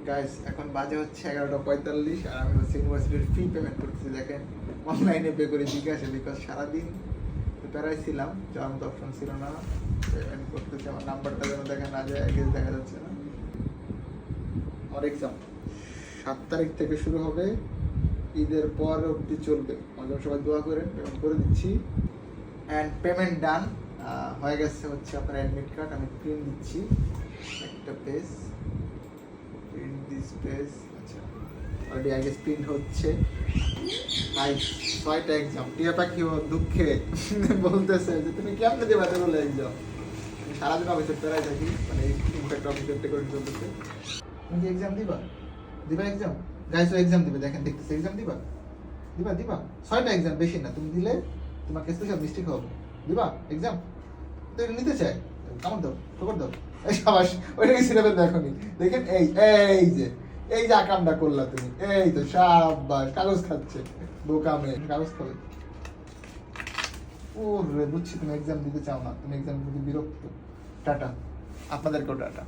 Guys এখন বাজে হচ্ছে 11:45 আর আমি হচ্ছে ইউনিভার্সিটির ফি পেমেন্ট করতেছি। দেখেন অনলাইনে পে করে বিকাশে, বিকজ সারাদিন প্যারাই ছিলাম, যাওয়ার মতো অপশন ছিল না। পেমেন্ট করতেছি, আমার নাম্বারটা যেন দেখা না যায়, আগে দেখা যাচ্ছে না। আমার এক্সাম 7 তারিখ থেকে শুরু হবে, ঈদের পর অবধি চলবে। আমাদের সবাই দোয়া করেন, পেমেন্ট করে দিচ্ছি। অ্যান্ড পেমেন্ট ডান হয়ে গেছে হচ্ছে আপনার অ্যাডমিট কার্ড। আমি প্রিন্ট দিচ্ছি একটা পেজ, প্রিন্ট দিস পেজ। আচ্ছা অলরেডি আগে প্রিন্ট হচ্ছে। ভাই 6টা এক্সাম, টিয়া পাখি ও দুঃখে বলতেছে যে তুমি কেমনে দেবা এতগুলো এক্সাম। সারাদিন অফিসে প্যারাই থাকি, মানে ইনফ্যাক্ট অফিসে করে চলতেছে। তুমি কি এক্সাম দিবা? দিবা এক্সাম? গাইস ও এক্সাম দিবে, দেখেন দেখতেছে এক্সাম দিবা? দিবা দিবা 6টা এক্সাম, বেশি না। তুমি দিলে তোমাকে স্পেশাল মিস্টেক হবে। দিবা এক্সাম? তো এটা নিতে চাই, কামড় দাও, খবর দাও। এই সাবাস, ওইটাকে সিনেবেল দেখনি। দেখেন এই এই যে আকামটা করলা তুমি, এই তো সাবাস। কাগজ খাচ্ছে বোকা মেয়ে, কাগজ খাবে। ওরে বুঝছি তুমি এক্সাম দিতে চাও না, তুমি এক্সাম দিতে বিরক্ত। টাটা, আপনাদেরকেও টাটা।